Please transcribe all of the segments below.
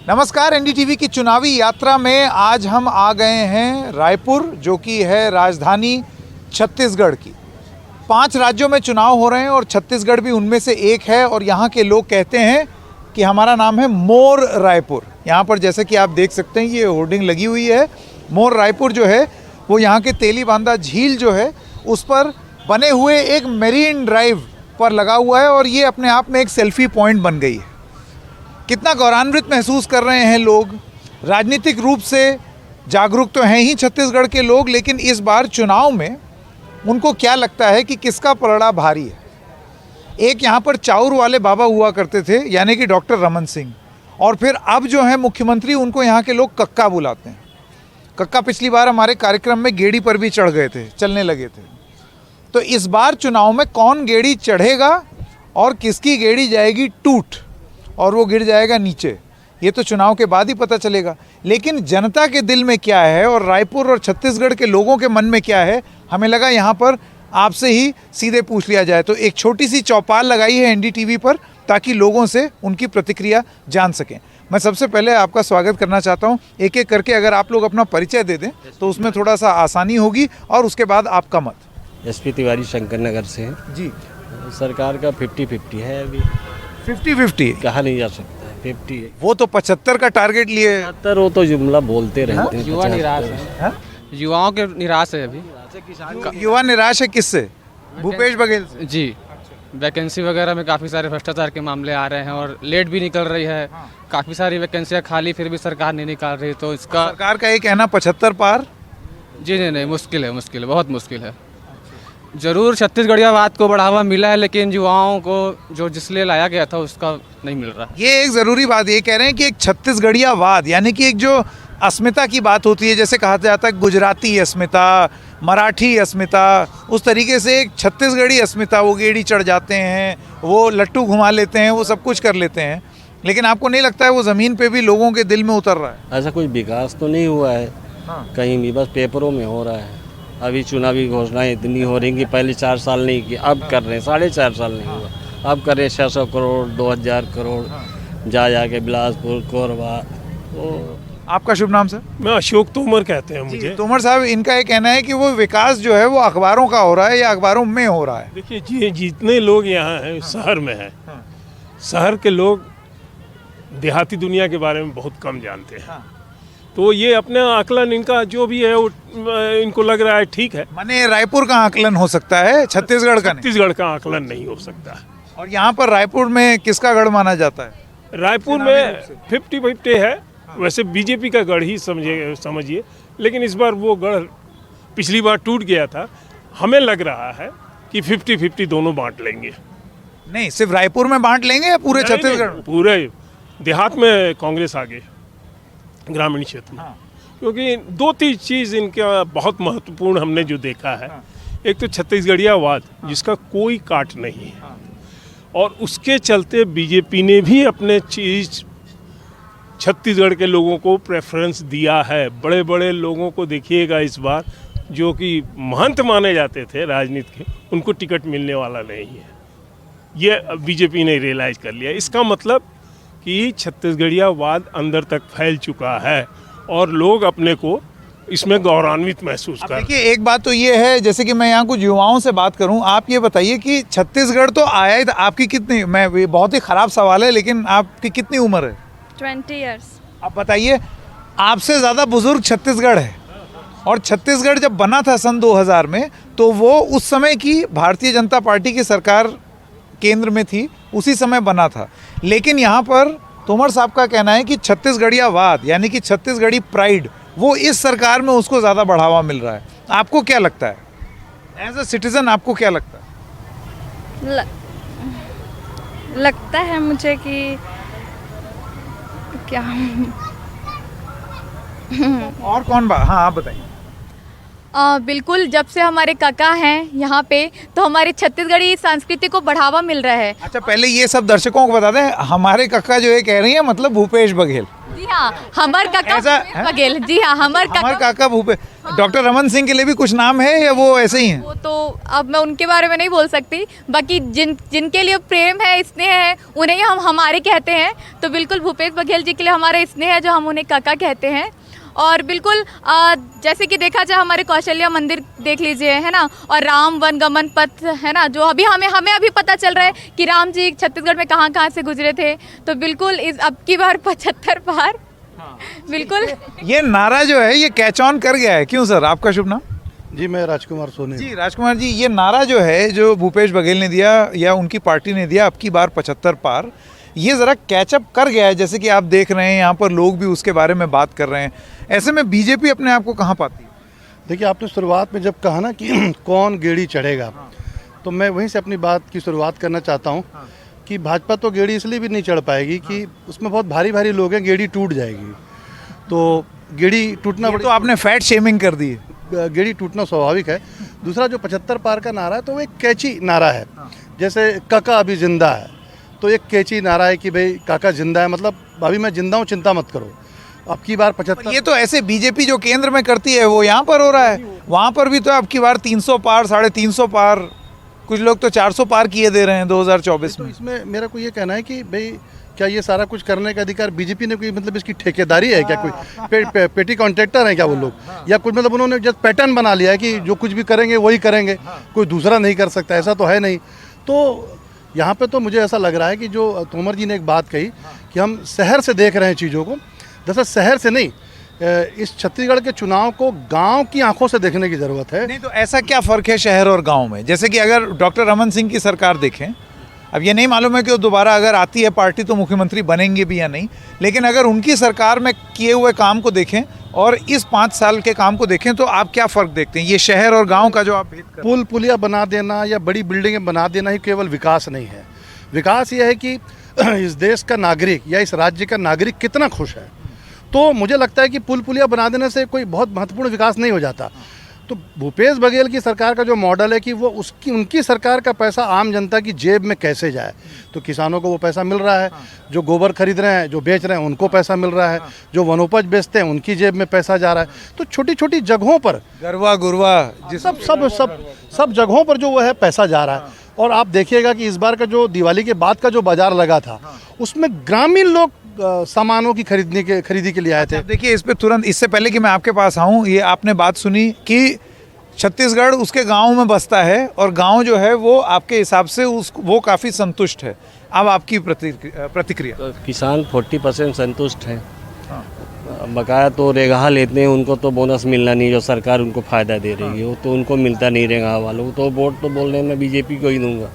नमस्कार, एनडीटीवी की चुनावी यात्रा में आज हम आ गए हैं रायपुर, जो कि है राजधानी छत्तीसगढ़ की। 5 राज्यों में चुनाव हो रहे हैं और छत्तीसगढ़ भी उनमें से एक है। और यहाँ के लोग कहते हैं कि हमारा नाम है मोर रायपुर। यहाँ पर जैसे कि आप देख सकते हैं ये होर्डिंग लगी हुई है। मोर रायपुर जो है वो यहाँ के तेलीबांधा झील जो है उस पर बने हुए एक मेरीन ड्राइव पर लगा हुआ है और ये अपने आप में एक सेल्फी पॉइंट बन गई है। कितना गौरवान्वित महसूस कर रहे हैं लोग। राजनीतिक रूप से जागरूक तो हैं ही छत्तीसगढ़ के लोग, लेकिन इस बार चुनाव में उनको क्या लगता है कि किसका पलड़ा भारी है। एक यहाँ पर चाउर वाले बाबा हुआ करते थे, यानी कि डॉक्टर रमन सिंह, और फिर अब जो है मुख्यमंत्री, उनको यहाँ के लोग कक्का बुलाते हैं। कक्का पिछली बार हमारे कार्यक्रम में गेड़ी पर भी चढ़ गए थे, चलने लगे थे। तो इस बार चुनाव में कौन गेड़ी चढ़ेगा और किसकी गेड़ी जाएगी टूट और वो गिर जाएगा नीचे, ये तो चुनाव के बाद ही पता चलेगा। लेकिन जनता के दिल में क्या है और रायपुर और छत्तीसगढ़ के लोगों के मन में क्या है, हमें लगा यहाँ पर आपसे ही सीधे पूछ लिया जाए। तो एक छोटी सी चौपाल लगाई है एनडीटीवी पर ताकि लोगों से उनकी प्रतिक्रिया जान सकें। मैं सबसे पहले आपका स्वागत करना चाहता हूँ। एक एक करके अगर आप लोग अपना परिचय दे दें तो उसमें थोड़ा सा आसानी होगी, और उसके बाद आपका मत। एसपी तिवारी शंकर नगर से हैं जी। सरकार का 50-50 है अभी। 50-50 कहा नहीं जा सकता है, 50 है। वो तो 75 का टारगेट लिए। 75 वो तो जुमला बोलते रहते हैं। युवा निराश है, युवाओं के निराश है अभी। युवा निराश है किससे? भूपेश बघेल से जी। वैकेंसी वगैरह में काफ़ी सारे भ्रष्टाचार के मामले आ रहे हैं और लेट भी निकल रही है। काफ़ी सारी वैकेंसियाँ खाली, फिर भी सरकार नहीं निकाल रही। तो इसका सरकार का ये कहना 75 पार। जी नहीं, मुश्किल है, बहुत मुश्किल है। जरूर छत्तीसगढ़ियावाद को बढ़ावा मिला है, लेकिन युवाओं को जो जिस लिए लाया गया था उसका नहीं मिल रहा। ये एक ज़रूरी बात ये कह रहे हैं कि एक छत्तीसगढ़ियावाद, यानी कि एक जो अस्मिता की बात होती है, जैसे कहा जाता है गुजराती अस्मिता, मराठी अस्मिता, उस तरीके से एक छत्तीसगढ़ी अस्मिता। वो गेड़ी चढ़ जाते हैं, वो लट्टू घुमा लेते हैं, वो सब कुछ कर लेते हैं, लेकिन आपको नहीं लगता है वो ज़मीन पे भी लोगों के दिल में उतर रहा है? ऐसा कोई विकास तो नहीं हुआ है कहीं भी, बस पेपरों में हो रहा है। अभी चुनावी घोषणाएं इतनी हो रही कि पहले 4 साल नहीं की, अब कर रहे हैं 4.5 साल नहीं हुआ, अब कर रहे 600 करोड़ 2000 करोड़ जा के बिलासपुर कोरबा। तो आपका शुभ नाम सर? मैं अशोक तोमर कहते हैं मुझे। तोमर साहब, इनका ये कहना है कि वो विकास जो है वो अखबारों का हो रहा है या अखबारों में हो रहा है। देखिए जी, जितने लोग यहाँ हैं शहर में हैं, शहर के लोग देहाती दुनिया के बारे में बहुत कम जानते हैं। तो ये अपने आकलन इनका जो भी है वो इनको लग रहा है ठीक है। माने रायपुर का आकलन हो सकता है, छत्तीसगढ़ का नहीं। छत्तीसगढ़ का आकलन नहीं हो सकता। और यहाँ पर रायपुर में किसका गढ़ माना जाता है? रायपुर में 50-50 है। वैसे बीजेपी का गढ़ ही समझिए, लेकिन इस बार वो गढ़ पिछली बार टूट गया था। हमें लग रहा है कि 50-50 दोनों बांट लेंगे। नहीं, सिर्फ रायपुर में बांट लेंगे या पूरे छत्तीसगढ़ में? पूरे देहात में कांग्रेस आगे, ग्रामीण क्षेत्र में। क्योंकि 2-3 चीज़ इनका बहुत महत्वपूर्ण हमने जो देखा है। एक तो छत्तीसगढ़ियावाद जिसका कोई काट नहीं है, और उसके चलते बीजेपी ने भी अपने चीज़ छत्तीसगढ़ के लोगों को प्रेफरेंस दिया है। बड़े बड़े लोगों को देखिएगा इस बार, जो कि महंत माने जाते थे राजनीति के, उनको टिकट मिलने वाला नहीं है। ये बीजेपी ने रियलाइज कर लिया। इसका मतलब कि छत्तीसगढ़ियावाद अंदर तक फैल चुका है और लोग अपने को इसमें गौरवान्वित महसूस कर। देखिए, एक बात तो ये है, जैसे कि मैं यहाँ कुछ युवाओं से बात करूँ, आप ये बताइए कि छत्तीसगढ़ तो आया ही, आपकी कितनी, मैं ये बहुत ही ख़राब सवाल है, लेकिन आपकी कितनी उम्र है? 20 ईयर्स। आप बताइए, आपसे ज़्यादा बुजुर्ग छत्तीसगढ़ है, और छत्तीसगढ़ जब बना था सन 2000 में, तो वो उस समय की भारतीय जनता पार्टी की सरकार केंद्र में थी, उसी समय बना था। लेकिन यहाँ पर तोमर साहब का कहना है कि छत्तीसगढ़ियावाद, यानी कि छत्तीसगढ़ी प्राइड, वो इस सरकार में उसको ज़्यादा बढ़ावा मिल रहा है। आपको क्या लगता है, एज अ सिटीजन आपको क्या लगता है? लगता है मुझे कि क्या और कौन बात? हाँ, आप बताइए। बिल्कुल, जब से हमारे काका हैं यहाँ पे, तो हमारी छत्तीसगढ़ी संस्कृति को बढ़ावा मिल रहा है। अच्छा, पहले ये सब दर्शकों को बता दें, हमारे काका जो ये कह रही है मतलब भूपेश बघेल। जी हाँ, हमार काका ऐसा भूपेश बघेल। जी हाँ, हमार काका भूपेश। डॉक्टर रमन सिंह के लिए भी कुछ नाम है या वो ऐसे ही हैं? वो तो अब मैं उनके बारे में नहीं बोल सकती, बाकी जिनके लिए प्रेम है, स्नेह है, उन्हें ही हम हमारे कहते हैं। तो बिल्कुल भूपेश बघेल जी के लिए हमारा स्नेह है, जो हम उन्हें काका कहते हैं। और बिल्कुल जैसे कि देखा जाए, हमारे कौशल्या मंदिर देख लीजिए, है ना, और राम वनगमन पथ, है ना, जो अभी हमें अभी पता चल रहा है कि राम जी छत्तीसगढ़ में कहाँ कहाँ से गुजरे थे। तो बिल्कुल इस अब की बार 75 पार, बिल्कुल। ये नारा जो है ये कैच ऑन कर गया है, क्यों सर? आपका शुभ नाम? जी, मैं राजकुमार सोनी। जी राजकुमार जी, ये नारा जो है जो भूपेश बघेल ने दिया या उनकी पार्टी ने दिया, अब की बार 75 पार, ये ज़रा कैचअप कर गया है, जैसे कि आप देख रहे हैं यहाँ पर लोग भी उसके बारे में बात कर रहे हैं। ऐसे में बीजेपी अपने आप को कहाँ पाती है? देखिए, आपने शुरुआत में जब कहा ना कि कौन गेड़ी चढ़ेगा, तो मैं वहीं से अपनी बात की शुरुआत करना चाहता हूँ कि भाजपा तो गेड़ी इसलिए भी नहीं चढ़ पाएगी कि उसमें बहुत भारी भारी लोग हैं, गेड़ी टूट जाएगी। तो गेड़ी टूटना ये तो आपने फैट शेमिंग कर दी है। गेड़ी टूटना स्वाभाविक है। दूसरा, जो 75 पार का नारा है तो वो एक कैची नारा है। जैसे काका अभी जिंदा है, तो एक कैची नारा है कि भाई काका जिंदा है, मतलब अभी मैं जिंदा हूँ, चिंता मत करो। अब की बार 75। ये तो ऐसे बीजेपी जो केंद्र में करती है वो यहाँ पर हो रहा है, वहाँ पर भी तो अब की बार 300 पार, 350 पार, कुछ लोग तो 400 पार किए दे रहे हैं 2024 तो में। इसमें मेरा को ये कहना है कि भाई क्या ये सारा कुछ करने का अधिकार बीजेपी ने कोई, मतलब इसकी ठेकेदारी है क्या? कोई पेटी कॉन्ट्रैक्टर है क्या वो लोग, या कुछ मतलब उन्होंने जस्ट पैटर्न बना लिया है कि जो कुछ भी करेंगे वही करेंगे, कोई दूसरा नहीं कर सकता? ऐसा तो है नहीं। तो यहाँ पे तो मुझे ऐसा लग रहा है कि जो तोमर जी ने एक बात कही कि हम शहर से देख रहे हैं चीज़ों को, दरअसल शहर से नहीं, इस छत्तीसगढ़ के चुनाव को गांव की आंखों से देखने की ज़रूरत है। नहीं तो ऐसा क्या फ़र्क है शहर और गांव में? जैसे कि अगर डॉक्टर रमन सिंह की सरकार देखें, अब ये नहीं मालूम है कि वो दोबारा अगर आती है पार्टी तो मुख्यमंत्री बनेंगे भी या नहीं, लेकिन अगर उनकी सरकार में किए हुए काम को देखें और इस 5 साल के काम को देखें तो आप क्या फ़र्क देखते हैं? ये शहर और गांव का जो आप भेद कर रहे हैं। पुल पुलिया बना देना या बड़ी बिल्डिंगें बना देना ही केवल विकास नहीं है। विकास ये है कि इस देश का नागरिक या इस राज्य का नागरिक कितना खुश है। तो मुझे लगता है कि पुल पुलिया बना देने से कोई बहुत महत्वपूर्ण विकास नहीं हो जाता। तो भूपेश बघेल की सरकार का जो मॉडल है कि वो उनकी सरकार का पैसा आम जनता की जेब में कैसे जाए, तो किसानों को वो पैसा मिल रहा है, जो गोबर खरीद रहे हैं, जो बेच रहे हैं, उनको पैसा मिल रहा है, जो वनोपज बेचते हैं उनकी जेब में पैसा जा रहा है। तो छोटी छोटी जगहों पर गरवा गुरवा सब सब सब सब जगहों पर जो वो है पैसा जा रहा है। और आप देखिएगा कि इस बार का जो दिवाली के बाद का जो बाजार लगा था, उसमें ग्रामीण लोग सामानों की खरीदी के लिए आए थे। देखिए, इस पे तुरंत, इससे पहले कि मैं आपके पास आऊँ, ये आपने बात सुनी कि छत्तीसगढ़ उसके गांव में बसता है और गांव जो है वो आपके हिसाब से वो काफ़ी संतुष्ट है। अब आपकी प्रतिक्रिया? तो किसान 40% संतुष्ट है। बकाया तो रेगाहा लेते हैं, उनको तो बोनस मिलना नहीं, जो सरकार उनको फ़ायदा दे रही है वो तो उनको मिलता नहीं रेगाहा वालों को। तो वोट तो बोल रहे हैं मैं बीजेपी को ही दूंगा,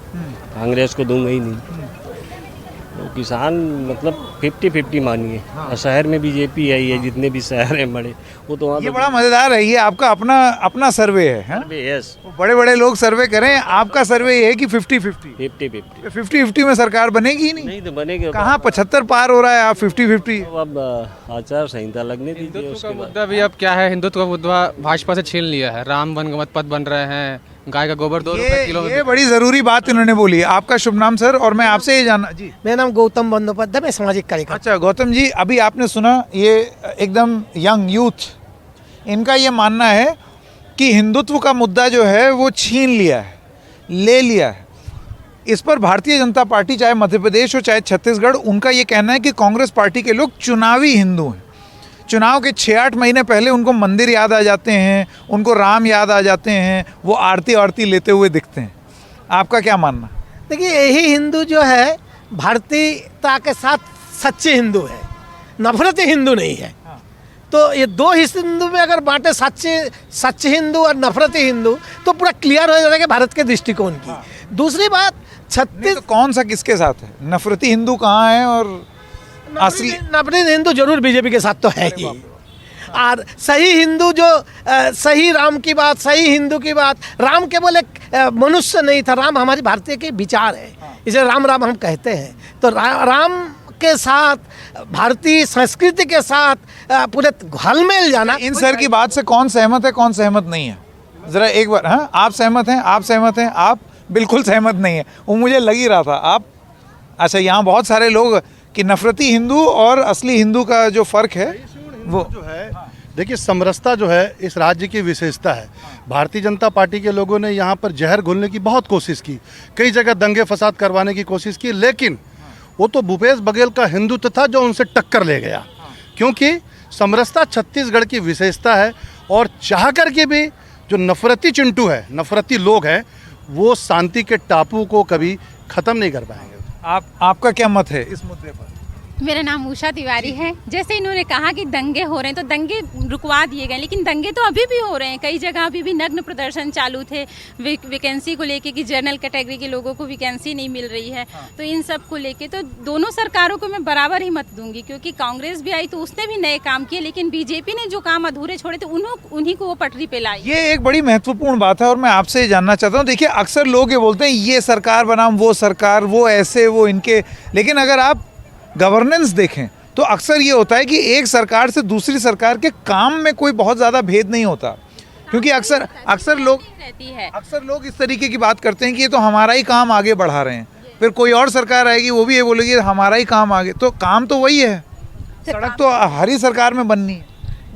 कांग्रेस को दूंगा ही नहीं। तो किसान मतलब 50-50 मानिए। और शहर में बीजेपी है, ये जितने भी शहर हैं बड़े, वो तो वहाँ ये बड़ा मज़ेदार है, ये आपका अपना सर्वे है? यस, बड़े बड़े लोग सर्वे करें, आपका सर्वे ये है कि 50-50 50-50 में सरकार बनेगी ही नहीं। नहीं तो बनेगा कहाँ 75 पार हो रहा है, आप 50-50? अब आचार संहिता लगने दीजिए। हिंदुत्व उसके का बाद मुद्दा भी अब क्या है, हिंदुत्व का मुद्दा भाजपा से छीन लिया है। राम वनगमन पथ बन रहे हैं, गाय का गोबर 2 रुपए किलो में। ये बड़ी ज़रूरी बात इन्होंने बोली है। आपका शुभ नाम सर? और मैं आपसे ये जानना जी। मेरा नाम गौतम बंदोपाध्याय, मैं सामाजिक कार्यकर्ता। अच्छा गौतम जी, अभी आपने सुना, ये एकदम यंग यूथ, इनका ये मानना है कि हिंदुत्व का मुद्दा जो है वो छीन लिया है, ले लिया है। इस पर भारतीय जनता पार्टी, चाहे मध्य प्रदेश हो चाहे छत्तीसगढ़, उनका ये कहना है कि कांग्रेस पार्टी के लोग चुनावी हिंदू हैं। चुनाव के 6-8 महीने पहले उनको मंदिर याद आ जाते हैं, उनको राम याद आ जाते हैं, वो आरती लेते हुए दिखते हैं। आपका क्या मानना? देखिए, यही हिंदू जो है भारतीयता के साथ सच्चे हिंदू है, नफरती हिंदू नहीं है। तो ये 2 हिंदू में अगर बांटे, सच्चे हिंदू और नफरती हिंदू, तो पूरा क्लियर हो जाएगा भारत के दृष्टिकोण की। दूसरी बात, तो कौन सा किसके साथ है? नफरती हिंदू कहाँ है और असली नफरती हिंदू जरूर बीजेपी के साथ तो है ही। और सही हिंदू जो सही राम की बात, सही हिंदू की बात, राम केवल एक मनुष्य नहीं था, राम हमारी भारतीय के विचार है, इसे राम राम हम कहते हैं। तो राम के साथ, भारतीय संस्कृति के साथ पूरे घुल-मिल जाना। इन सर की बात से कौन सहमत है, कौन सहमत नहीं है? ज़रा एक बार, हाँ, आप सहमत हैं? आप सहमत हैं? आप बिल्कुल सहमत नहीं है, वो मुझे लग ही रहा था। आप, अच्छा, यहाँ बहुत सारे लोग कि नफरती हिंदू और असली हिंदू का जो फ़र्क है वो जो है, देखिए, समरसता जो है इस राज्य की विशेषता है। भारतीय जनता पार्टी के लोगों ने यहाँ पर जहर घोलने की बहुत कोशिश की, कई जगह दंगे फसाद करवाने की कोशिश की, लेकिन वो तो भूपेश बघेल का हिंदुत्व था जो उनसे टक्कर ले गया। क्योंकि समरसता छत्तीसगढ़ की विशेषता है, और चाह कर के भी जो नफरती चिंटू है, नफरती लोग हैं, वो शांति के टापू को कभी ख़त्म नहीं कर पाएंगे। आपका क्या मत है इस मुद्दे पर? मेरा नाम उषा तिवारी है। जैसे इन्होंने कहा कि दंगे हो रहे हैं, तो दंगे रुकवा दिए गए, लेकिन दंगे तो अभी भी हो रहे हैं। कई जगह अभी भी नग्न प्रदर्शन चालू थे वैकेंसी को लेके कि जनरल कैटेगरी के लोगों को वैकेंसी नहीं मिल रही है। तो इन सब को लेके तो दोनों सरकारों को मैं बराबर ही मत दूंगी, क्योंकि कांग्रेस भी आई तो उसने भी नए काम किए, लेकिन बीजेपी ने जो काम अधूरे छोड़े थे उन्हीं को वो पटरी पे लाई। ये एक बड़ी महत्वपूर्ण बात है और मैं आपसे जानना चाहता हूँ। देखिए, अक्सर लोग ये बोलते हैं ये सरकार बनाम वो सरकार, वो ऐसे वो इनके, लेकिन अगर आप गवर्नेंस देखें तो अक्सर ये होता है कि एक सरकार से दूसरी सरकार के काम में कोई बहुत ज़्यादा भेद नहीं होता, क्योंकि अक्सर लोग इस तरीके की बात करते हैं कि ये तो हमारा ही काम आगे बढ़ा रहे हैं, फिर कोई और सरकार आएगी वो भी ये बोलेगी हमारा ही काम आगे, तो काम तो वही है, सड़क तो हर ही सरकार में बननी है।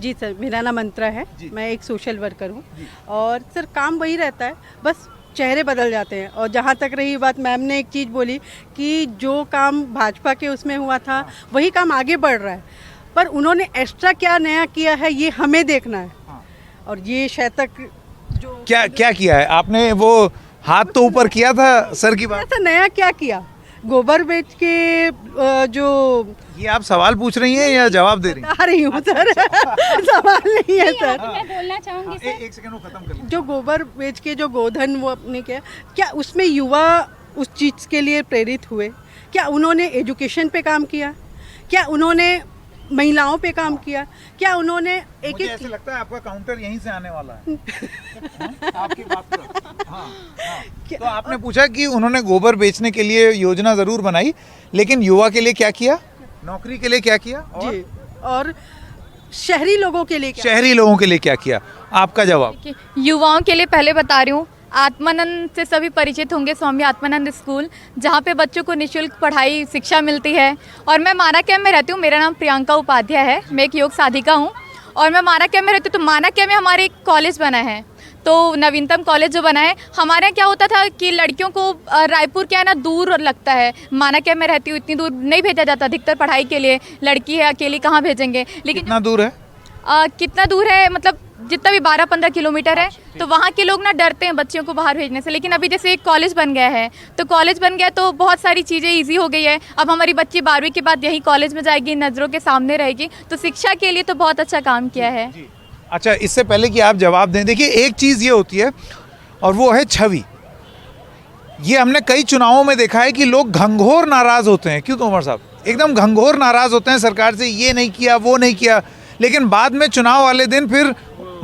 जी सर, मेरा नाम मंत्रा है, मैं एक सोशल वर्कर हूँ, और सर काम वही रहता है, बस चेहरे बदल जाते हैं। और जहाँ तक रही बात, मैम ने एक चीज़ बोली कि जो काम भाजपा के उसमें हुआ था वही काम आगे बढ़ रहा है, पर उन्होंने एक्स्ट्रा क्या नया किया है ये हमें देखना है। और ये शतक जो क्या किया है आपने? वो हाथ तो ऊपर किया था सर की बात, ऐसा नया क्या किया? गोबर बेच के जो, ये आप सवाल पूछ रही हैं या जवाब दे रही हैं? बता रही हूँ सर, सवाल नहीं है सर। मैं बोलना चाहूंगी सर, एक सेकंड वो खत्म कर लीजिए। जो गोबर बेच के जो गोधन वो अपने क्या उसमें युवा उस चीज़ के लिए प्रेरित हुए? क्या उन्होंने एजुकेशन पे काम किया? क्या उन्होंने महिलाओं पे काम किया? क्या उन्होंने मुझे ऐसे लगता है आपका काउंटर यहीं से आने वाला है। आपकी बात पर। हाँ। तो आपने पूछा कि उन्होंने गोबर बेचने के लिए योजना जरूर बनाई, लेकिन युवा के लिए क्या किया, नौकरी के लिए क्या किया, जी, और शहरी लोगों के लिए क्या किया? आपका जवाब? युवाओं के लिए पहले बता रही हूँ, आत्मानंद से सभी परिचित होंगे, स्वामी आत्मानंद स्कूल, जहाँ पे बच्चों को निःशुल्क पढ़ाई शिक्षा मिलती है। और मैं माना कैंप में रहती हूँ, मेरा नाम प्रियंका उपाध्याय है, मैं एक योग साधिका हूँ, और मैं माना कैंप में रहती हूँ। तो माना कैंप में हमारे एक कॉलेज बना है, तो नवीनतम कॉलेज जो बना है, हमारे यहाँ क्या होता था कि लड़कियों को रायपुर क्या है ना दूर लगता है, माना कैंप में रहती हूँ, इतनी दूर नहीं भेजा जाता अधिकतर पढ़ाई के लिए, लड़की है अकेली कहाँ भेजेंगे। लेकिन कितना दूर है? कितना दूर है मतलब जितना भी 12-15 किलोमीटर है, तो वहाँ के लोग ना डरते हैं बच्चियों को बाहर भेजने से। लेकिन अभी जैसे एक कॉलेज बन गया है, तो कॉलेज बन गया तो बहुत सारी चीज़ें इजी हो गई है। अब हमारी बच्ची 12वीं के बाद यही कॉलेज में जाएगी, नज़रों के सामने रहेगी, तो शिक्षा के लिए तो बहुत अच्छा काम किया है। अच्छा, इससे पहले कि आप जवाब दें, देखिए एक चीज़ ये होती है और वो है छवि। ये हमने कई चुनावों में देखा है कि लोग घंघोर नाराज़ होते हैं। क्यों तोमर साहब? एकदम घंघोर नाराज़ होते हैं सरकार से, ये नहीं किया वो नहीं किया, लेकिन बाद में चुनाव वाले दिन फिर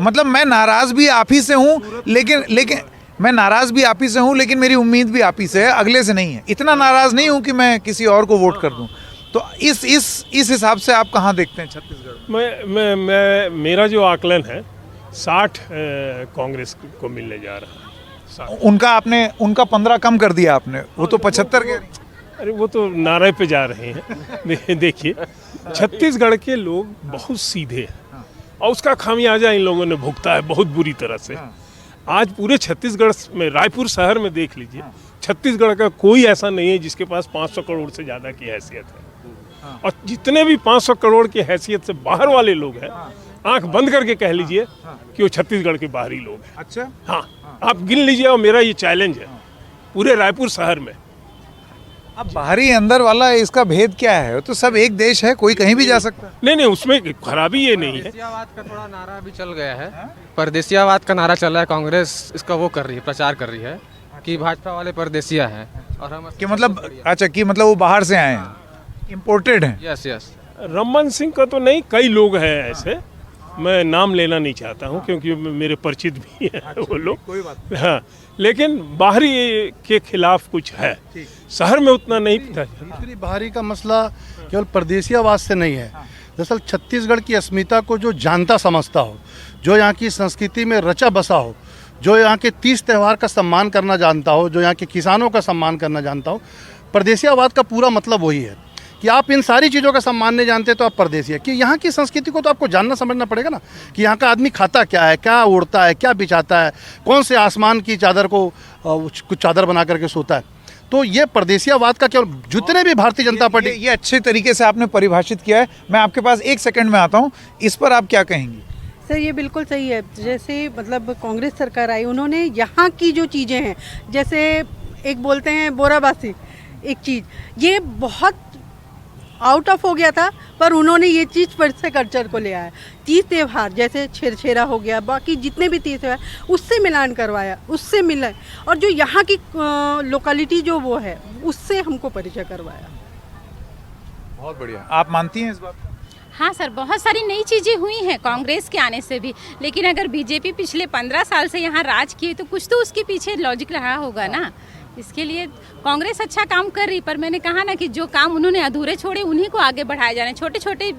मतलब मैं नाराज़ भी आप ही से हूँ, लेकिन मैं नाराज़ भी आप ही से हूँ, लेकिन मेरी उम्मीद भी आप ही से है, अगले से नहीं है। इतना नाराज़ नहीं हूँ कि मैं किसी और को वोट कर दूँ। तो इस हिसाब से आप कहाँ देखते हैं छत्तीसगढ़? मैं मेरा जो आकलन है 60 कांग्रेस को मिलने जा रहा है। उनका 15 कम कर दिया आपने, वो तो 75 के। अरे वो तो नारे पे जा रहे हैं। देखिए, छत्तीसगढ़ के लोग बहुत सीधे हैं और उसका खामियाजा इन लोगों ने भुगता है बहुत बुरी तरह से। आज पूरे छत्तीसगढ़ में, रायपुर शहर में देख लीजिए, छत्तीसगढ़ का कोई ऐसा नहीं है जिसके पास 500 करोड़ से ज़्यादा की हैसियत है। और जितने भी 500 करोड़ की हैसियत से बाहर वाले लोग हैं, आंख बंद करके कह लीजिए कि वो छत्तीसगढ़ के बाहरी लोग हैं। अच्छा, हाँ, आप गिन लीजिए, और मेरा ये चैलेंज है पूरे रायपुर शहर में। अब बाहरी अंदर वाला इसका भेद क्या है? तो सब एक देश है, कोई कहीं भी जा सकता है। नहीं, उसमें खराबी ये नहीं है। परदेसियावाद का थोड़ा नारा भी चल गया है, परदेसियावाद का नारा चल रहा है, कांग्रेस इसका वो कर रही है, प्रचार कर रही है कि भाजपा वाले परदेसिया हैं और हम कि मतलब, अच्छा, कि मतलब वो बाहर से आए हैं, इम्पोर्टेड हैं। यस। रमन सिंह का तो नहीं, कई लोग हैं ऐसे, मैं नाम लेना नहीं चाहता हूँ क्योंकि मेरे परिचित भी हैं वो लोग। कोई बात नहीं। हाँ, लेकिन बाहरी के खिलाफ कुछ है, शहर में उतना नहीं पता। दूसरी बाहरी का मसला केवल परदेसियावाद से नहीं है। दरअसल छत्तीसगढ़ की अस्मिता को जो जानता समझता हो, जो यहाँ की संस्कृति में रचा बसा हो, जो यहाँ के 30 त्यौहार का सम्मान करना जानता हो, जो यहाँ के किसानों का सम्मान करना जानता हो, परदेसियावाद का पूरा मतलब वही है कि आप इन सारी चीज़ों का सम्मान नहीं जानते तो आप परदेसी है। कि यहाँ की संस्कृति को तो आपको जानना समझना पड़ेगा ना, कि यहाँ का आदमी खाता क्या है, क्या ओढ़ता है, क्या बिछाता है, कौन से आसमान की चादर को कुछ चादर बना करके सोता है। तो ये परदेसियावाद का केवल जितने भी भारतीय जनता पार्टी, ये अच्छे तरीके से आपने परिभाषित किया है। मैं आपके पास 1 सेकंड में आता हूँ, इस पर आप क्या कहेंगी? सर ये बिल्कुल सही है। जैसे मतलब कांग्रेस सरकार आई, उन्होंने यहाँ की जो चीज़ें हैं, जैसे एक बोलते हैं बोराबासी, एक चीज़ ये बहुत आउट ऑफ हो गया था, पर उन्होंने ये चीज़ फिर से कल्चर को ले आया। तीज त्यौहार जैसे छेरछेरा हो गया, बाकी जितने भी तीज त्यौहार उससे मिलान करवाया, उससे मिला, और जो यहाँ की लोकेलिटी जो वो है उससे हमको परिचय करवाया। बहुत बढ़िया। आप मानती हैं इस बात? हाँ सर, बहुत सारी नई चीज़ें हुई हैं कांग्रेस के आने से भी, लेकिन अगर बीजेपी पिछले 15 साल से यहाँ राज किए तो कुछ तो उसके पीछे लॉजिक रहा होगा ना। इसके लिए कांग्रेस अच्छा काम कर रही, पर मैंने कहा ना कि जो काम उन्होंने अधूरे छोड़े उन्हीं को आगे बढ़ाए जा रहे हैं। छोटे छोटे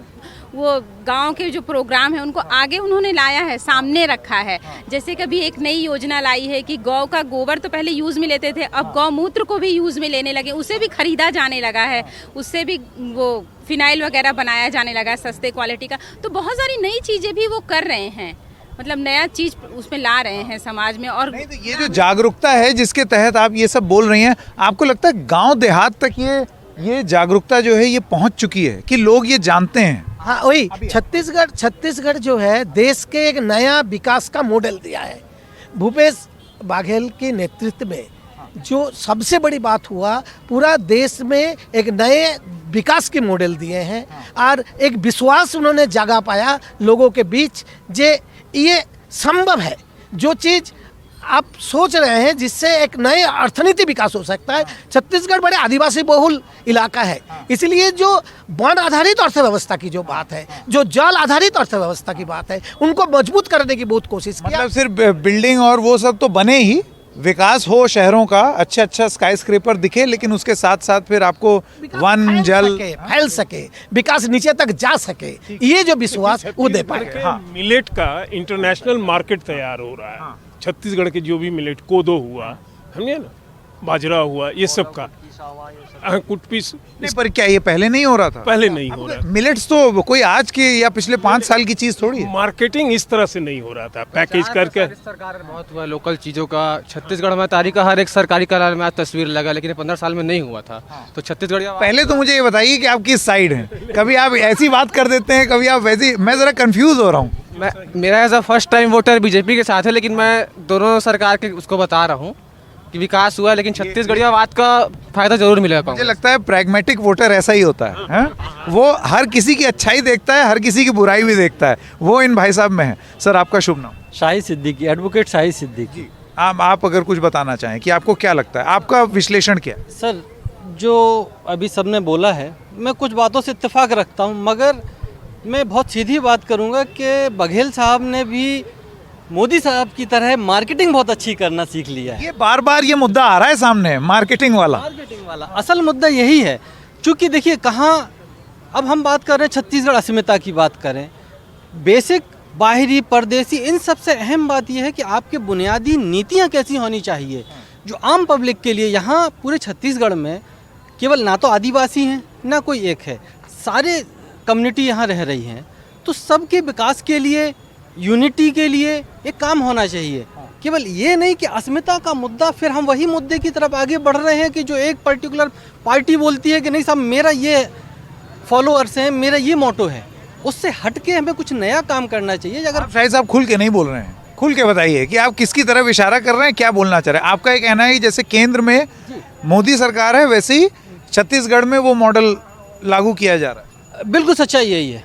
वो गांव के जो प्रोग्राम है उनको आगे उन्होंने लाया है, सामने रखा है। जैसे कभी एक नई योजना लाई है कि गौ का गोबर तो पहले यूज़ में लेते थे, अब गौमूत्र को भी यूज़ में लेने लगे, उसे भी खरीदा जाने लगा है, उससे भी वो फिनाइल वगैरह बनाया जाने लगा है सस्ते क्वालिटी का। तो बहुत सारी नई चीज़ें भी वो कर रहे हैं, मतलब नया चीज उसमें ला रहे हैं समाज में। और नहीं, तो ये जो जागरूकता है जिसके तहत आप ये सब बोल रही हैं, आपको लगता है गांव देहात तक ये जागरूकता जो है ये पहुंच चुकी है कि लोग ये जानते हैं? हाँ वही, छत्तीसगढ़ जो है देश के एक नया विकास का मॉडल दिया है। भूपेश बघेल के नेतृत्व में जो सबसे बड़ी बात हुआ, पूरा देश में एक नए विकास के मॉडल दिए हैं, और एक विश्वास उन्होंने जगा पाया लोगों के बीच, जे ये संभव है जो चीज़ आप सोच रहे हैं, जिससे एक नए अर्थनीति विकास हो सकता है। छत्तीसगढ़ बड़े आदिवासी बहुल इलाका है, इसलिए जो वन आधारित अर्थव्यवस्था की जो बात है, जो जल आधारित अर्थव्यवस्था की बात है, उनको मजबूत करने की बहुत कोशिश की। मतलब सिर्फ बिल्डिंग और वो सब तो बने ही, विकास हो शहरों का, अच्छा स्काई स्क्रेपर दिखे, लेकिन उसके साथ साथ फिर आपको वन जल फैल सके, विकास नीचे तक जा सके, ये जो विश्वास वो दे पाए। हाँ। मिलेट का इंटरनेशनल मार्केट तैयार हो रहा है। हाँ। छत्तीसगढ़ के जो भी मिलेट, कोदो हुआ, समझे ना, बाजरा हुआ, ये सब का कुटपीस। नहीं, पर क्या ये पहले नहीं हो रहा था? पहले नहीं हो रहा। मिलेट्स तो कोई आज के या पिछले 5 साल की चीज थोड़ी है। मार्केटिंग इस तरह से नहीं हो रहा था, पैकेज करके। सरकार बहुत हुआ लोकल चीज़ों का। छत्तीसगढ़ में तारीख का हर एक सरकारी कार्यालय में आज तस्वीर लगा, लेकिन 15 साल में नहीं हुआ था। तो छत्तीसगढ़ पहले तो मुझे ये बताइए कि आप किस साइड हैं? कभी आप ऐसी बात कर देते हैं, कभी आप वैसी। मैं जरा कंफ्यूज हो रहा हूँ। मेरा as a first time voter BJP के साथ है, लेकिन मैं दोनों सरकार के उसको बता रहा हूँ कि विकास हुआ, लेकिन छत्तीसगढ़ियावाद का फायदा जरूर मिलेगा। मुझे लगता है प्रैग्मेटिक वोटर ऐसा ही होता है? वो हर किसी की अच्छाई देखता है, हर किसी की बुराई भी देखता है। वो इन भाई साहब में है। सर आपका शुभ नाम? शाही सिद्दीकी, एडवोकेट शाही सिद्दीकी। आप अगर कुछ बताना चाहें कि आपको क्या लगता है, आपका विश्लेषण क्या है? सर जो अभी सबने बोला है, मैं कुछ बातों से इत्तेफाक रखता हूँ, मगर मैं बहुत सीधी बात करूँगा कि बघेल साहब ने भी मोदी साहब की तरह मार्केटिंग बहुत अच्छी करना सीख लिया है। ये बार बार ये मुद्दा आ रहा है सामने, मार्केटिंग वाला। असल मुद्दा यही है, क्योंकि देखिए कहाँ, अब हम बात कर रहे हैं छत्तीसगढ़ अस्मिता की बात करें, बेसिक बाहरी परदेसी, इन सबसे अहम बात यह है कि आपके बुनियादी नीतियाँ कैसी होनी चाहिए जो आम पब्लिक के लिए। यहाँ पूरे छत्तीसगढ़ में केवल ना तो आदिवासी हैं ना कोई एक है, सारे कम्युनिटी यहाँ रह रही हैं, तो सबके विकास के लिए, यूनिटी के लिए एक काम होना चाहिए। केवल ये नहीं कि अस्मिता का मुद्दा, फिर हम वही मुद्दे की तरफ आगे बढ़ रहे हैं कि जो एक पर्टिकुलर पार्टी बोलती है कि नहीं साहब मेरा ये फॉलोअर्स हैं, मेरा ये मोटो है, उससे हट के हमें कुछ नया काम करना चाहिए। अगर शायद साहब खुल के नहीं बोल रहे हैं, खुल के बताइए कि आप किसकी तरफ इशारा कर रहे हैं, क्या बोलना चाह रहे हैं? आपका ये कहना है कि जैसे केंद्र में मोदी सरकार है, वैसे ही छत्तीसगढ़ में वो मॉडल लागू किया जा रहा है? बिल्कुल सच्चाई यही है,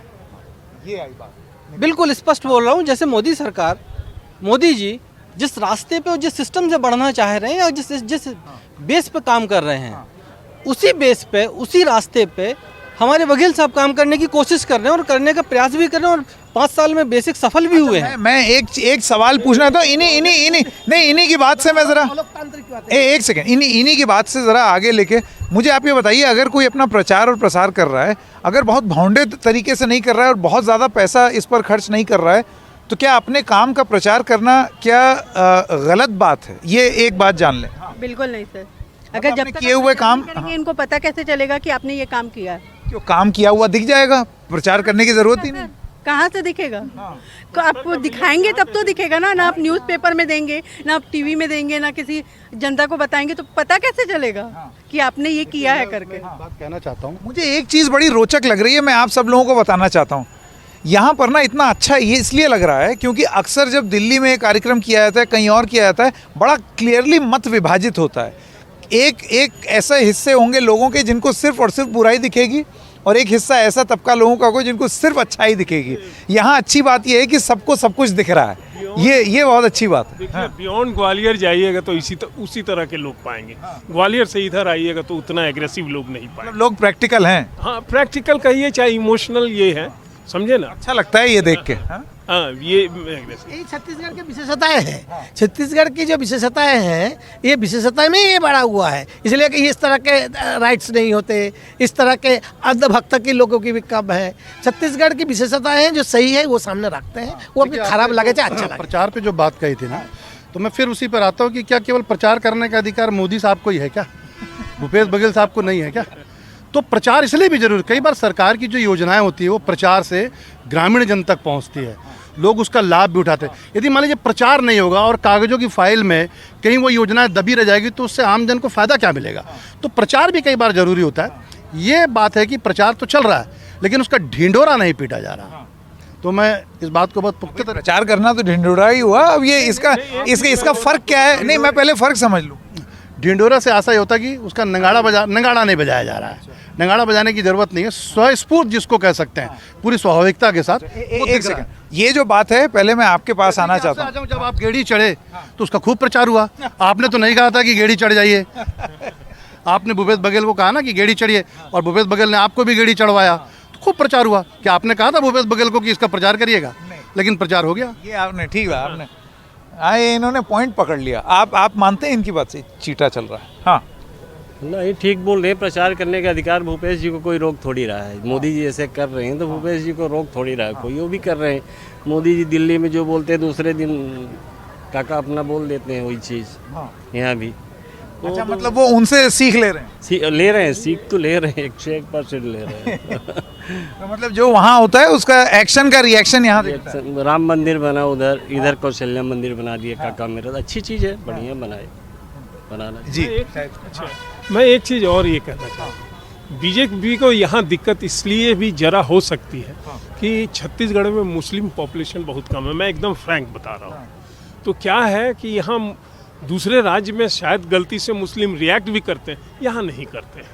ये आई बात। बिल्कुल स्पष्ट बोल रहा हूँ। जैसे मोदी सरकार, मोदी जी जिस रास्ते पे और जिस सिस्टम से बढ़ना चाह रहे हैं, और जिस बेस पे काम कर रहे हैं, उसी बेस पे, उसी रास्ते पे हमारे बघेल साहब काम करने की कोशिश कर रहे हैं और करने का प्रयास भी कर रहे हैं, और 5 साल में बेसिक सफल भी हुए हैं। मैं एक सवाल पूछना था, इन्हीं की बात से मैं जरा एक सेकंड, इन्हीं की बात से जरा आगे लेके मुझे आप ये बताइए, अगर कोई अपना प्रचार और प्रसार कर रहा है, अगर बहुत भौंडे तरीके से नहीं कर रहा है और बहुत ज़्यादा पैसा इस पर खर्च नहीं कर रहा है, तो क्या अपने काम का प्रचार करना क्या गलत बात है? ये एक बात जान लें। बिल्कुल नहीं सर। अगर जब तक किए हुए काम करेंगे, इनको पता कैसे चलेगा कि आपने ये काम किया है? क्यों, काम किया हुआ दिख जाएगा, प्रचार करने की जरूरत ही नहीं। कहाँ से दिखेगा? तो आपको दिखाएंगे तब तो दिखेगा ना आप न्यूज़पेपर में देंगे, ना आप टीवी में देंगे, ना किसी जनता को बताएंगे, तो पता कैसे चलेगा कि आपने ये किया है करके। बात कहना चाहता हूँ, मुझे एक चीज़ बड़ी रोचक लग रही है, मैं आप सब लोगों को बताना चाहता हूँ। यहाँ पर ना इतना अच्छा ये इसलिए लग रहा है क्योंकि अक्सर जब दिल्ली में कार्यक्रम किया जाता है, कहीं और किया जाता है, बड़ा क्लियरली मत विभाजित होता है। एक ऐसे हिस्से होंगे लोगों के जिनको सिर्फ और सिर्फ बुराई दिखेगी, और एक हिस्सा ऐसा तबका लोगों का होगा जिनको सिर्फ अच्छाई दिखेगी। यहाँ अच्छी बात यह है कि सबको सब कुछ दिख रहा है, ये बहुत अच्छी बात है। देखिए, बियॉन्ड ग्वालियर जाइएगा तो उसी तरह के लोग पाएंगे। ग्वालियर से इधर आइएगा तो उतना एग्रेसिव लोग नहीं पाएंगे। लोग प्रैक्टिकल हैं। हाँ, प्रैक्टिकल कहिए चाहे इमोशनल, ये है, समझे ना। अच्छा लगता है ये देख के। हाँ, ये aggressive। यही छत्तीसगढ़ की विशेषताएं हैं। छत्तीसगढ़ की जो विशेषताएं हैं, ये विशेषताएं में ये बढ़ा हुआ है, इसलिए कि इस तरह के राइट्स नहीं होते, इस तरह के अंधभक्त के लोगों की भी कम है। छत्तीसगढ़ की विशेषताएं हैं जो सही है वो सामने रखते हैं, वो अपनी खराब लगे चाहे अच्छा लगे। प्रचार पे जो बात कही थी ना, तो मैं फिर उसी पर आता हूँ कि क्या केवल प्रचार करने का अधिकार मोदी साहब को ही है क्या? भूपेश बघेल साहब को नहीं है क्या? तो प्रचार इसलिए भी जरूरी, कई बार सरकार की जो योजनाएं होती है वो प्रचार से ग्रामीण जन तक पहुंचती है, लोग उसका लाभ भी उठाते हैं। यदि मान लीजिए प्रचार नहीं होगा और कागजों की फाइल में कहीं वो योजनाएं दबी रह जाएगी तो उससे आम जन को फायदा क्या मिलेगा? तो प्रचार भी कई बार जरूरी होता है। ये बात है कि प्रचार तो चल रहा है लेकिन उसका ढिंढोरा नहीं पीटा जा रहा। तो मैं इस बात को बहुत पुख्ता प्रचार करना तो ढिंढोरा ही हुआ। अब ये इसका फर्क क्या है? नहीं, मैं पहले फर्क समझ लूँ। ढिंढोरा से ऐसा ही होता कि उसका नगाड़ा नहीं बजाया जा रहा है। नगाड़ा बजाने की जरूरत नहीं है, स्वस्फूर्त जिसको कह सकते हैं, पूरी स्वाभाविकता के साथ। एक सेकंड, ये जो बात है, पहले मैं आपके पास आना चाहता हूँ। जब आप गेड़ी चढ़े तो उसका खूब प्रचार हुआ। आपने तो नहीं कहा था कि गेड़ी चढ़ जाइए, आपने भूपेश बघेल को कहा ना कि गेड़ी चढ़िए, और भूपेश बघेल ने आपको भी गेड़ी चढ़वाया, तो खूब प्रचार हुआ। क्या आपने कहा था भूपेश बघेल को कि इसका प्रचार करिएगा? लेकिन प्रचार हो गया। ये आपने ठीक है, आपने आए, इन्होंने पॉइंट पकड़ लिया। आप मानते हैं इनकी बात से चीटा चल रहा है? हाँ, नहीं, ठीक बोल रहे हैं। प्रचार करने का अधिकार भूपेश जी को कोई रोक थोड़ी रहा है। मोदी जी ऐसे कर रहे हैं तो भूपेश जी को रोक थोड़ी रहा है कोई, वो भी कर रहे हैं। मोदी जी दिल्ली में जो बोलते हैं दूसरे दिन काका अपना बोल देते हैं वही चीज़ यहाँ भी। तो अच्छा, मतलब वो उनसे सीख ले रहे हैं? सीख तो ले रहे हैं, 101% ले रहे हैं। तो मतलब जो वहाँ होता है उसका एक्शन का रिएक्शन यहाँ दिखता है। राम मंदिर बना इधर कौशल्या मंदिर बना दिए काका मेरा, तो अच्छी चीज़ है, बढ़िया बनाना जी। अच्छा, मैं एक चीज़ और ये कहना चाहता हूँ, बीजेपी को यहाँ दिक्कत इसलिए भी जरा हो सकती है कि छत्तीसगढ़ में मुस्लिम पॉपुलेशन बहुत कम है। मैं एकदम फ्रैंक बता रहा हूँ। तो क्या है कि यहाँ दूसरे राज्य में शायद गलती से मुस्लिम रिएक्ट भी करते हैं, यहाँ नहीं करते हैं,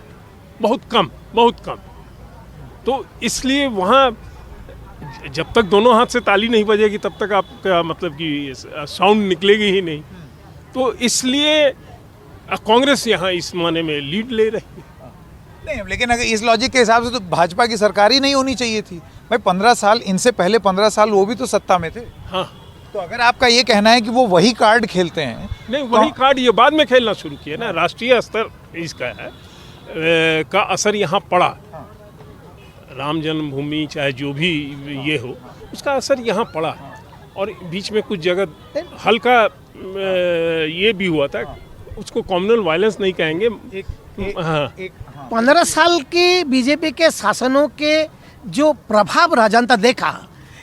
बहुत कम। तो इसलिए वहाँ जब तक दोनों हाथ से ताली नहीं बजेगी तब तक आपका मतलब कि साउंड निकलेगी ही नहीं। तो इसलिए कांग्रेस यहाँ इस माने में लीड ले रही है। नहीं, लेकिन अगर इस लॉजिक के हिसाब से तो भाजपा की सरकार ही नहीं होनी चाहिए थी भाई। 15 साल, इनसे पहले 15 साल वो भी तो सत्ता में थे। हाँ, तो अगर आपका ये कहना है कि वो वही कार्ड खेलते हैं, नहीं, वही कार्ड ये बाद में खेलना शुरू किया ना। राष्ट्रीय स्तर इसका है का असर यहाँ पड़ा। राम जन्मभूमि चाहे जो भी ये हो, उसका असर यहाँ पड़ा। और बीच में कुछ जगह हल्का ये भी हुआ था, उसको कम्युनल वायलेंस नहीं कहेंगे। 15 साल की बीजेपी के शासनों के जो प्रभाव राजनता देखा,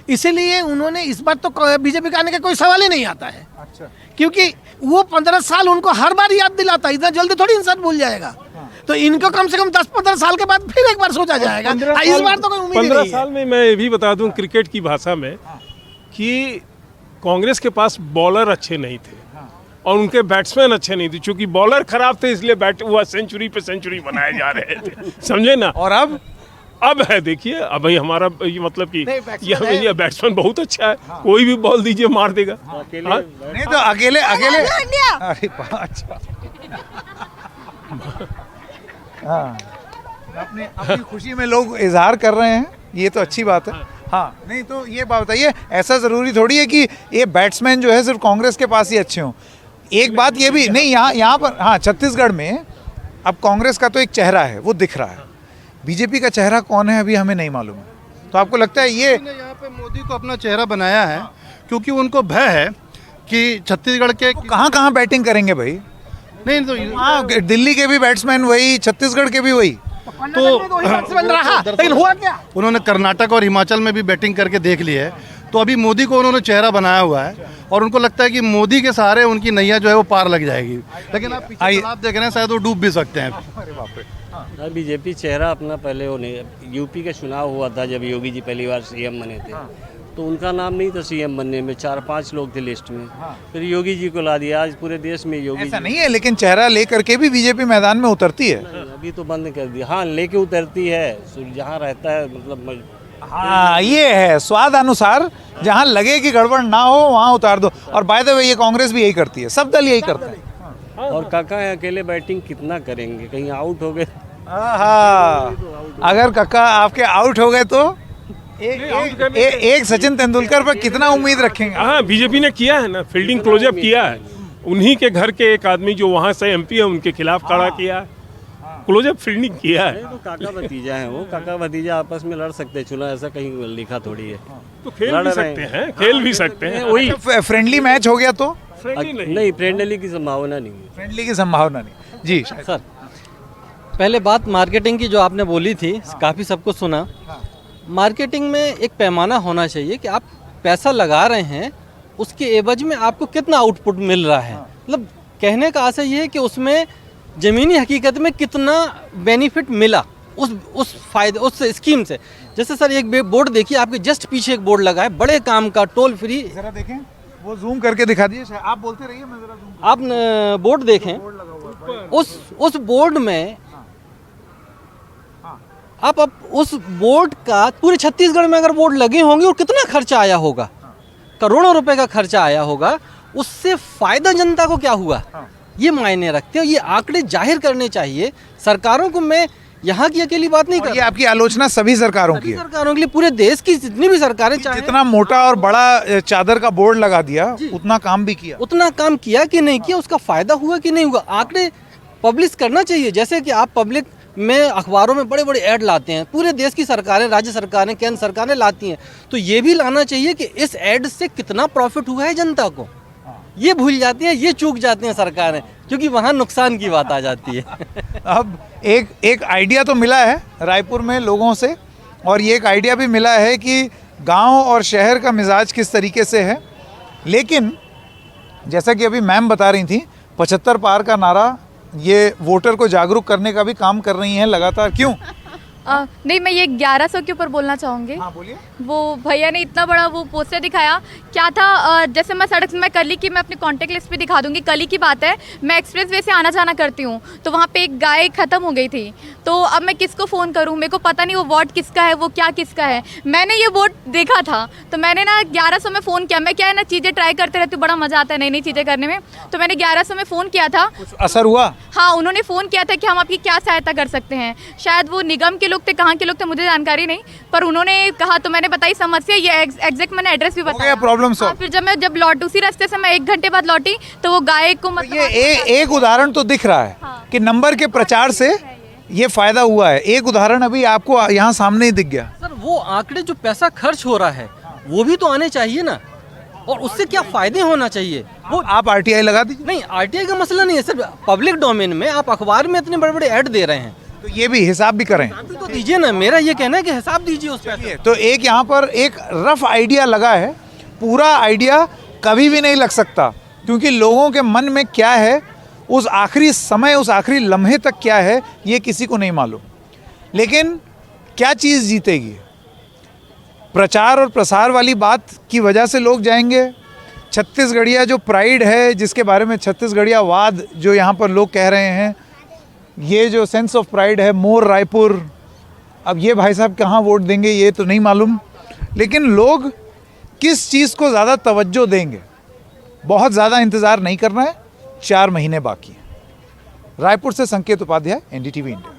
इसीलिए उन्होंने इस बार तो बीजेपी का आने का कोई सवाल ही नहीं आता है। अच्छा। क्योंकि वो 15 साल उनको हर बार याद दिलाता, इतना जल्दी थोड़ी इंसान भूल जाएगा। तो इनको कम से कम 10-15 साल के बाद फिर एक बार सोचा जाएगा। इस बार तो कोई उम्मीद नहीं है। 15 साल में मैं ये भी बता दूं क्रिकेट की भाषा में कि कांग्रेस के पास बॉलर अच्छे नहीं थे और उनके बैट्समैन अच्छे नहीं थे। चूंकि बॉलर खराब थे इसलिए सेंचुरी पे सेंचुरी बनाए जा रहे थे, समझे ना। और अब है, देखिए, अब भाई हमारा ये मतलब कि ये बैट्समैन बहुत अच्छा है। कोई भी बॉल दीजिए मार देगा। नहीं तो अकेले अरे अच्छा, हाँ, अपनी खुशी में लोग इजहार कर रहे हैं, ये तो अच्छी बात है। हाँ, नहीं तो ये बात बताइए, ऐसा ज़रूरी थोड़ी है कि ये बैट्समैन जो है सिर्फ कांग्रेस के पास ही अच्छे हों। एक बात ये भी नहीं, यहाँ पर हाँ, छत्तीसगढ़ में अब कांग्रेस का तो एक चेहरा है, वो दिख रहा है। बीजेपी का चेहरा कौन है अभी हमें नहीं मालूम है। तो आपको लगता है ये यहाँ पे मोदी को अपना चेहरा बनाया है क्योंकि उनको भय है कि छत्तीसगढ़ के कहाँ बैटिंग करेंगे भाई? नहीं तो हाँ, दिल्ली के भी बैट्समैन वही, छत्तीसगढ़ के भी वही। तो बन रहा, लेकिन हुआ क्या? उन्होंने कर्नाटक और हिमाचल में भी बैटिंग करके देख ली है, तो अभी मोदी को उन्होंने चेहरा बनाया हुआ है और उनको लगता है कि मोदी के सहारे उनकी नैया जो है वो पार लग जाएगी। लेकिन आप पीछे तालाब देख रहे हैं, शायद वो डूब भी सकते हैं। बीजेपी चेहरा अपना पहले वो नहीं, यूपी का चुनाव हुआ था जब योगी जी पहली बार सीएम बने थे, तो उनका नाम नहीं था सीएम बनने में, 4-5 लोग थे लिस्ट में, फिर योगी जी को ला दिया। आज पूरे देश में योगी ऐसा नहीं है, लेकिन चेहरा लेकर के भी बीजेपी मैदान में उतरती है। अभी तो बंद कर दिया। हाँ, लेके उतरती है, जहाँ रहता है, मतलब हाँ, ये है स्वाद अनुसार, जहाँ लगे कि गड़बड़ ना हो वहाँ उतार दो। और बाय द वे ये कांग्रेस भी यही करती है, सब दल यही करते हैं। और काका अकेले बैटिंग कितना करेंगे, कहीं आउट हो गए। अगर काका आपके आउट हो गए तो एक सचिन तेंदुलकर पर कितना उम्मीद रखेंगे? हाँ, बीजेपी ने किया है ना, फील्डिंग क्लोजअप किया है। उन्हीं के घर के एक आदमी जो वहाँ से एमपी है उनके खिलाफ खड़ा किया, क्लोजअप फील्डिंग किया है। तो काका भतीजा है वो, काका भतीजा आपस में लड़ सकते हैं चुनाव, ऐसा कहीं लिखा थोड़ी है। तो खेल भी सकते हैं, खेल भी सकते हैं। वही फ्रेंडली मैच हो गया तो नहीं, फ्रेंडली की संभावना नहीं है। फ्रेंडली की संभावना नहीं जी। सर, पहले बात मार्केटिंग की जो आपने बोली थी, काफ़ी सबको सुना। मार्केटिंग में एक पैमाना होना चाहिए कि आप पैसा लगा रहे हैं, उसके एवज में आपको कितना आउटपुट मिल रहा है। मतलब कहने का आशय ये है कि उसमें ज़मीनी हकीकत में कितना बेनिफिट मिला उस फायदे, उस स्कीम से। जैसे सर एक बोर्ड देखिए, आपके जस्ट पीछे एक बोर्ड लगा है, बड़े काम का, टोल फ्री। जरा देखें, वो जूम करके दिखा दीजिए, आप बोलते रहिए, मैं जरा जूम। आप बोर्ड देखें, उस बोर्ड में आप उस बोर्ड का पूरे छत्तीसगढ़ में अगर बोर्ड लगे होंगे और कितना खर्चा आया होगा, करोड़ों रुपए का खर्चा आया होगा, उससे फायदा जनता को क्या हुआ, ये मायने रखते हैं। ये आंकड़े जाहिर करने चाहिए सरकारों को। मैं यहाँ की अकेली बात नहीं कर रहा, आपकी आलोचना सभी सरकारों की है, सरकारों के लिए, पूरे देश की जितनी भी सरकारें, चाहे जितना मोटा और बड़ा चादर का बोर्ड लगा दिया उतना काम भी किया, उतना काम किया कि नहीं किया, उसका फायदा हुआ कि नहीं हुआ, आंकड़े पब्लिश करना चाहिए। जैसे कि आप पब्लिक में अखबारों में बड़े बड़े ऐड लाते हैं, पूरे देश की सरकारें, राज्य सरकारें, केंद्र सरकारें लाती हैं, तो ये भी लाना चाहिए कि इस ऐड से कितना प्रॉफिट हुआ है जनता को। ये भूल जाती हैं, ये चूक जाती हैं सरकारें, क्योंकि वहाँ नुकसान की बात आ जाती है। अब एक आइडिया तो मिला है रायपुर में लोगों से, और ये एक आइडिया भी मिला है कि गांव और शहर का मिजाज किस तरीके से है। लेकिन जैसा कि अभी मैम बता रही थी, 75 पार का नारा ये वोटर को जागरूक करने का भी काम कर रही हैं लगातार। क्यों? नहीं, मैं ये 1100 के ऊपर बोलना चाहूँगी। हाँ, बोलिए। वो भैया ने इतना बड़ा वो पोस्टर दिखाया, क्या था, जैसे मैं सड़क में कली की, मैं अपनी कांटेक्ट लिस्ट पे दिखा दूंगी। कली की बात है, मैं एक्सप्रेस वे से आना जाना करती हूँ, तो वहाँ पे एक गाय ख़त्म हो गई थी, तो अब मैं किसको फ़ोन करूँ, मेरे को पता नहीं वो वार्ड किसका है, वो क्या किसका है। मैंने ये वोट देखा था, तो मैंने ना 1100 में फ़ोन किया। मैं क्या है ना, चीज़ें ट्राई करते रहती हूँ, बड़ा मज़ा आता है नई नई चीज़ें करने में, तो मैंने 1100 में फ़ोन किया था। असर हुआ? हाँ, उन्होंने फ़ोन किया था कि हम आपकी क्या सहायता कर सकते हैं। शायद वो निगम के लोग थे, कहाँ के लोग थे मुझे जानकारी नहीं, पर उन्होंने कहा, तो मैंने बताई समस्या, ये एग्जैक्ट मैंने एड्रेस भी बताया। Problem solve. फिर जब लौट उसी रास्ते से मैं 1 घंटे बाद लौटी, तो वो गाय को मतलब ये एक उदाहरण तो दिख रहा है कि नंबर के प्रचार से ये फायदा हुआ है। एक उदाहरण अभी आपको यहाँ सामने ही दिख गया। सर, वो आंकड़े जो पैसा खर्च हो रहा है वो भी तो आने चाहिए ना, और उससे क्या फायदे होना चाहिए। वो आप आरटीआई लगा दीजिए। नहीं, आरटीआई का मसला नहीं है सर, पब्लिक डोमेन में आप अखबार में इतने बड़े बड़े ऐड दे रहे हैं, तो ये भी हिसाब भी करें, तो दीजिए ना। मेरा ये कहना है कि हिसाब दीजिए उस पैसे। तो एक यहाँ पर एक रफ आइडिया लगा है, पूरा आइडिया कभी भी नहीं लग सकता, क्योंकि लोगों के मन में क्या है उस आखिरी समय, उस आखिरी लम्हे तक क्या है, ये किसी को नहीं मालूम। लेकिन क्या चीज़ जीतेगी? प्रचार और प्रसार वाली बात की वजह से लोग जाएंगे। छत्तीसगढ़िया जो प्राइड है, जिसके बारे में छत्तीसगढ़िया वाद जो यहाँ पर लोग कह रहे हैं, ये जो सेंस ऑफ प्राइड है, मोर रायपुर, अब ये भाई साहब कहाँ वोट देंगे ये तो नहीं मालूम। लेकिन लोग किस चीज़ को ज़्यादा तवज्जो देंगे, बहुत ज़्यादा इंतज़ार नहीं करना है, 4 महीने बाकी हैं। रायपुर से संकेत उपाध्याय, NDTV इंडिया।